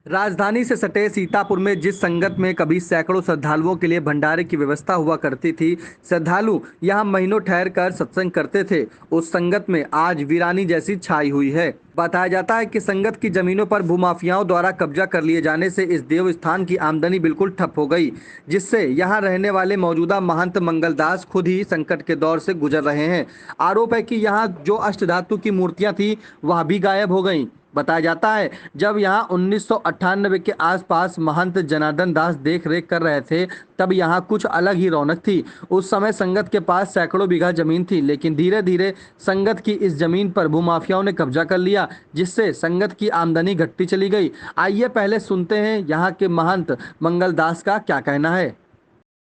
राजधानी से सटे सीतापुर में जिस संगत में कभी सैकड़ों श्रद्धालुओं के लिए भंडारे की व्यवस्था हुआ करती थी, श्रद्धालु यहां महीनों ठहर कर सत्संग करते थे, उस संगत में आज वीरानी जैसी छाई हुई है। बताया जाता है कि संगत की जमीनों पर भूमाफियाओं द्वारा कब्जा कर लिए जाने से इस देव स्थान की आमदनी बिल्कुल ठप हो गई, जिससे यहां रहने वाले मौजूदा महंत मंगलदास खुद ही संकट के दौर से गुजर रहे हैं। आरोप है कि यहां जो अष्टधातु की मूर्तियां थी वह भी गायब हो गईं। बताया जाता है जब यहां 1998 के आसपास महंत जनार्दन दास देख रेख कर रहे थे, तब यहां कुछ अलग ही रौनक थी। उस समय संगत के पास सैकड़ों बीघा जमीन थी, लेकिन धीरे धीरे संगत की इस जमीन पर भूमाफियाओं ने कब्जा कर लिया, जिससे संगत की आमदनी घटती चली गई। आइए पहले सुनते हैं यहाँ के महंत मंगलदास का क्या कहना है।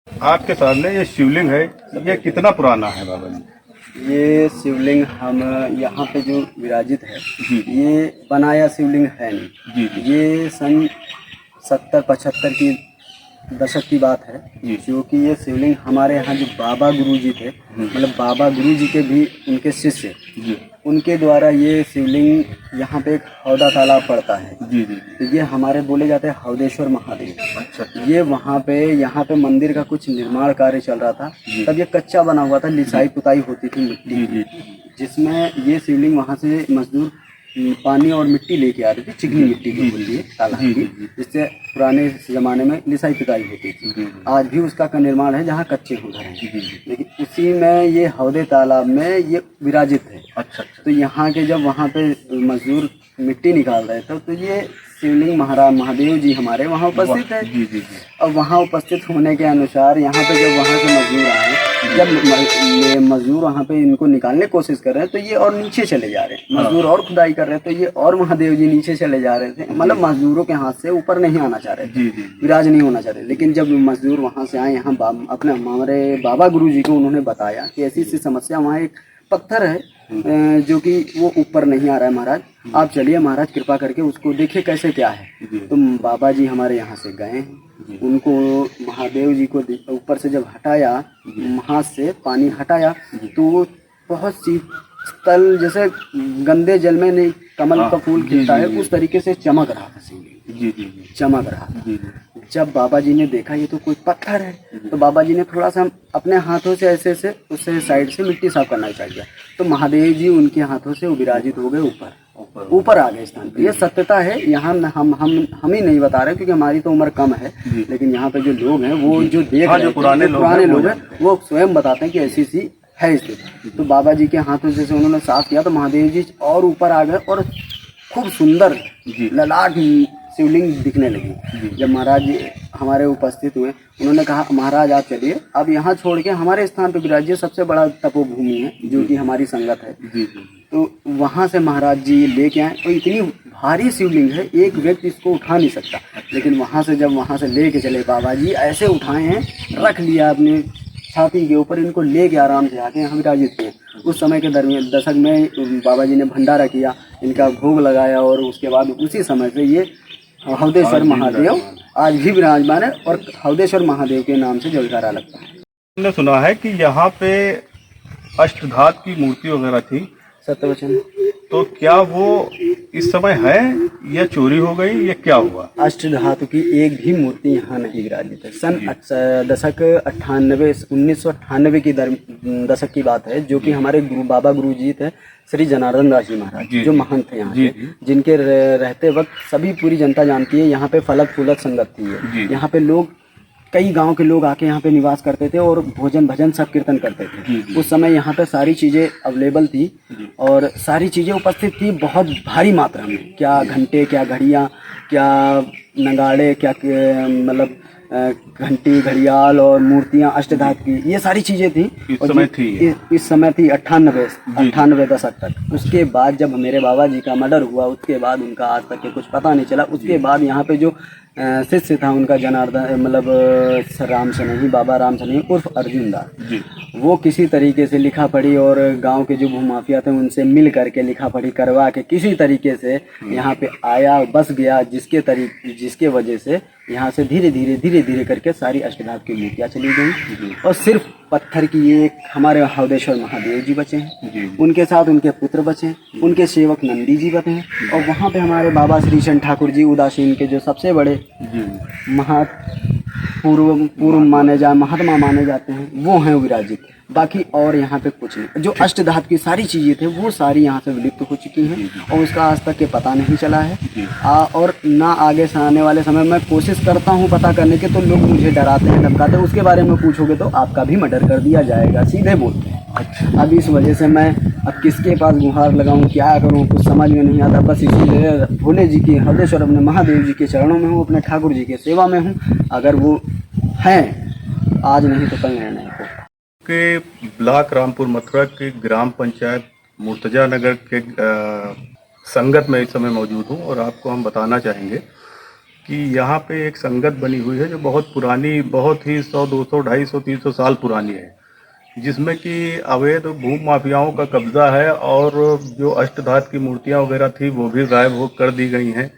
आपके सामने ये शिवलिंग है, ये कितना पुराना है बाबा जी? ये शिवलिंग हम यहाँ पे जो विराजित है जी ये बनाया शिवलिंग है नहीं। जी जी ये सन 70-75 की दशक की बात है, जी। जो कि ये शिवलिंग हमारे यहाँ जो बाबा गुरुजी थे, मतलब बाबा गुरुजी के भी उनके शिष्य, जी उनके द्वारा ये शिवलिंग यहाँ पे एक हौदा तालाब पड़ता है। जी जी तो ये हमारे बोले जाते हैं हौदेश्वर महादेव। अच्छा ये वहाँ पे यहाँ पे मंदिर का कुछ निर्माण कार्य चल रहा था, तब ये कच्चा बना हुआ था, लिसाई पुताई होती थी मिट्टी जी की, जी जिसमें ये शिवलिंग वहाँ से मजदूर पानी और मिट्टी लेके आ रहे थे, चिकनी मिट्टी की होती है तालाब जी, की, जी, जी। जिससे पुराने ज़माने में लिसाई पुताई होती थी। जी। आज भी उसका का निर्माण है जहाँ कच्चे हो घर हैं, जी। लेकिन उसी में ये हौदे तालाब में ये विराजित है। अच्छा अच्छा तो यहाँ के जब वहाँ पे मजदूर मिट्टी निकाल रहे थे, तो ये शिवलिंग महाराज महादेव जी हमारे वहाँ उपस्थित है। जी जी जी और वहाँ उपस्थित होने के अनुसार यहाँ पे जब वहाँ से मजदूर आए, जब ये मजदूर वहाँ पे इनको निकालने की कोशिश कर रहे हैं, तो ये और नीचे चले जा रहे हैं। मजदूर और खुदाई कर रहे हैं, तो ये और महादेव जी नीचे चले जा रहे थे, मतलब मजदूरों के हाथ से ऊपर नहीं आना चाह रहे थे, जी जी विराज नहीं होना चाह रहे। लेकिन जब मजदूर वहाँ से आए यहाँ अपने हमारे बाबा गुरु जी को उन्होंने बताया कि ऐसी ऐसी समस्या, वहाँ एक पत्थर है जो कि वो ऊपर नहीं आ रहा है, महाराज आप चलिए, महाराज कृपा करके उसको देखिए कैसे क्या है। तो बाबा जी हमारे यहाँ से गए हैं, उनको महादेव जी को ऊपर से जब हटाया, हाथ से पानी हटाया, तो वो बहुत शीतल, जैसे गंदे जल में नहीं कमल का फूल खिलता है, उस तरीके से चमक रहा था शिवलिंग, जी जी चमक रहा था। जी जब बाबा जी ने देखा ये तो कोई पत्थर है, तो बाबा जी ने थोड़ा सा अपने हाथों से ऐसे ऐसे उससे साइड से मिट्टी साफ करना चाहिए, तो महादेव जी उनके हाथों से विराजित हो गए, ऊपर आ गए स्थान पे। ये सत्यता है, यहाँ हम ही नहीं बता रहे क्योंकि हमारी तो उम्र कम है, लेकिन यहाँ पे जो लोग हैं वो जो देख रहे हैं, पुराने लोग हैं, वो स्वयं बताते हैं कि ऐसी सी है स्थिति। तो बाबा जी के हाथों से उन्होंने साफ किया, तो महादेव जी और ऊपर आ गए और खूब सुंदर ललाट शिवलिंग दिखने लगी। जब महाराज जी हमारे उपस्थित हुए, उन्होंने कहा महाराज आप चलिए, अब यहाँ छोड़ के हमारे स्थान पे विराजिए, सबसे बड़ा तपोभूमि है जो कि हमारी संगत है। तो वहाँ से महाराज जी लेके आए, तो इतनी भारी शिवलिंग है, एक व्यक्ति इसको उठा नहीं सकता, लेकिन वहाँ से जब वहाँ से लेके चले बाबा जी, ऐसे उठाए हैं, रख लिया अपने छाती के ऊपर, इनको लेके आराम से आके यहाँ विराजित किए। उस समय के दरमियान दशक में बाबा जी ने भंडारा किया, इनका भोग लगाया, और उसके बाद उसी समय से ये हौदेश्वर महादेव आज भी विराजमान है, और हौदेश्वर महादेव के नाम से जयकारा लगता है। हमने सुना है कि यहाँ पे अष्टधात की मूर्ति वगैरह थी, सत्यवचन। तो क्या वो इस समय है या चोरी हो गई या क्या हुआ? अष्टधातु की एक भी मूर्ति यहाँ नहीं विराजित है। सन दशक 1998 की दशक की बात है, जो कि हमारे बाबा गुरु जी थे, श्री जनार्दन दास जी महाराज, जो महंत थे यहाँ के, जिनके रहते वक्त सभी पूरी जनता जानती है यहाँ पे फलक फूलक संगत थी। यहाँ पे लोग, कई गांव के लोग आके यहाँ पे निवास करते थे और भोजन भजन सब कीर्तन करते थे। उस समय यहाँ पे सारी चीजें अवेलेबल थी और सारी चीजें उपस्थित थी बहुत भारी मात्रा में, क्या घंटे, क्या घड़ियाँ, क्या नगाड़े, क्या मतलब घंटी, घड़ियाल और मूर्तियाँ अष्टधातु की, ये सारी चीजें थी। इस समय थी 98 दशक तक। उसके बाद जब मेरे बाबा जी का मर्डर हुआ, उसके बाद उनका आज तक के कुछ पता नहीं चला। उसके बाद यहाँ पे जो शिष्य था उनका जनार्दन, मतलब राम से नहीं, बाबा राम से नहीं, उर्फ अर्जुन दास, वो किसी तरीके से लिखा पढ़ी और गांव के जो भूमाफिया थे उनसे मिल करके लिखा पढ़ी करवा के किसी तरीके से यहाँ पे आया, बस गया, जिसके वजह से यहाँ से धीरे धीरे करके सारी अष्टधातु की मूर्तियाँ चली गई और सिर्फ पत्थर की एक हमारे हवदेश्वर महादेव जी बचे हैं, उनके साथ उनके पुत्र बचे हैं, उनके सेवक नंदी जी बचे हैं और वहाँ पे हमारे बाबा श्री चंद ठाकुर जी उदासीन के जो सबसे बड़े पूर्व महात्मा माने जाते हैं वो हैं विराजित। बाकी और यहाँ पे कुछ नहीं। जो अष्टधातु की सारी चीज़ें थे वो सारी यहाँ से विलुप्त हो चुकी हैं और उसका आज तक के पता नहीं चला है। और ना आगे से आने वाले समय में कोशिश करता हूँ पता करने के, तो लोग मुझे डराते हैं, धमकाते हैं, उसके बारे में पूछोगे तो आपका भी मर्डर कर दिया जाएगा, सीधे बोलते हैं। अच्छा। अब इस वजह से मैं अब किसके पास गुहार लगाऊँ, क्या करूँ, कुछ समझ में नहीं आता। बस इसीलिए भोले जी की हवदेश्वर अपने महादेव जी के चरणों में हूँ, अपने ठाकुर जी की सेवा में हूँ। अगर वो हैं आज नहीं तो कल निर्णय को के ब्लॉक रामपुर मथुरा के ग्राम पंचायत मुर्तजा नगर के संगत में इस समय मौजूद हूँ और आपको हम बताना चाहेंगे कि यहाँ पे एक संगत बनी हुई है जो बहुत पुरानी, बहुत ही 100, 200, 250, 300 साल पुरानी है, जिसमें कि अवैध भूमि माफियाओं का कब्जा है और जो अष्टधातु की मूर्तियाँ वगैरह थी वो भी गायब हो कर दी गई हैं।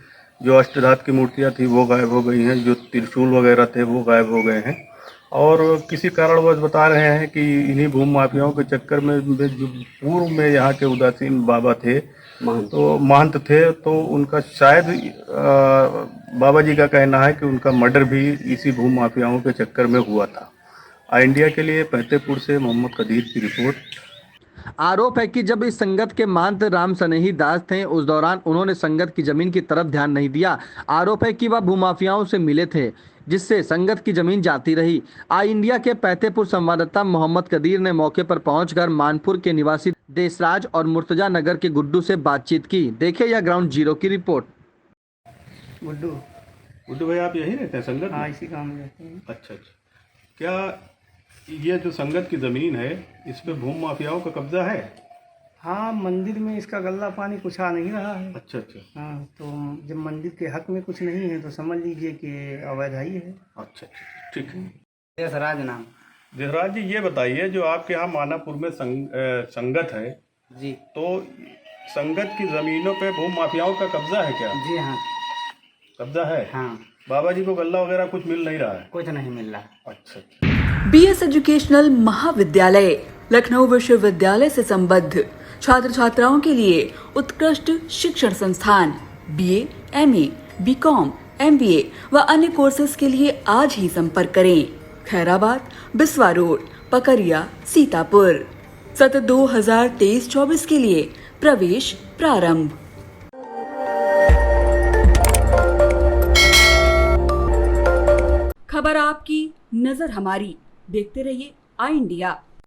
जो अष्टधातु की मूर्तियाँ थी वो गायब हो गई हैं, जो त्रिशूल वगैरह थे वो गायब हो गए हैं और किसी कारणवश बता रहे हैं कि इन्हीं भूमि माफियाओं के चक्कर में जो पूर्व में यहाँ के उदासीन बाबा थे तो महंत थे, तो उनका शायद बाबा जी का कहना है कि उनका मर्डर भी इसी भूमि माफियाओं के चक्कर में हुआ था। इंडिया के लिए फतेहपुर से मोहम्मद कदीर की रिपोर्ट। आरोप है कि जब इस संगत के महंत राम सनेही दास थे उस दौरान उन्होंने संगत की जमीन की तरफ ध्यान नहीं दिया। आरोप है कि वह भूमाफियाओं से मिले थे जिससे संगत की जमीन जाती रही। इंडिया के फतेहपुर संवाददाता मोहम्मद कदीर ने मौके पर पहुंचकर मानपुर के निवासी देशराज और मुर्तजा नगर के गुड्डू से बातचीत की। देखिए यह ग्राउंड जीरो की रिपोर्ट। गुड्डू भाई आप यही रहते हैं संगत? हाँ, इसी गाँव में रहते हैं। अच्छा। क्या ये जो संगत की ज़मीन है इस पे भूमि माफियाओं का कब्जा है? हाँ, मंदिर में इसका गल्ला पानी कुछ आ नहीं रहा है। अच्छा। हाँ, तो जब मंदिर के हक में कुछ नहीं है तो समझ लीजिए कि अवैध ही है। अच्छा, ठीक है। देशराज नाम। देशराज जी, ये बताइए जो आपके यहाँ मानापुर में संगत है जी, तो संगत की ज़मीनों पे भूमि माफियाओं का कब्जा है क्या? जी हाँ, कब्जा है। हाँ। बाबा जी को गल्ला वगैरह कुछ मिल नहीं रहा है? कुछ नहीं मिल रहा। अच्छा। बीएस एजुकेशनल महाविद्यालय लखनऊ विश्वविद्यालय से संबद्ध छात्र छात्राओं के लिए उत्कृष्ट शिक्षण संस्थान बीए, एमए, बीकॉम, एमबीए व अन्य कोर्सेज के लिए आज ही संपर्क करें। खैराबाद, बिस्वा रोड, पकरिया, सीतापुर। सत्र 2023-24 के लिए प्रवेश प्रारंभ। खबर आपकी, नजर हमारी। देखते रहिए आई इंडिया।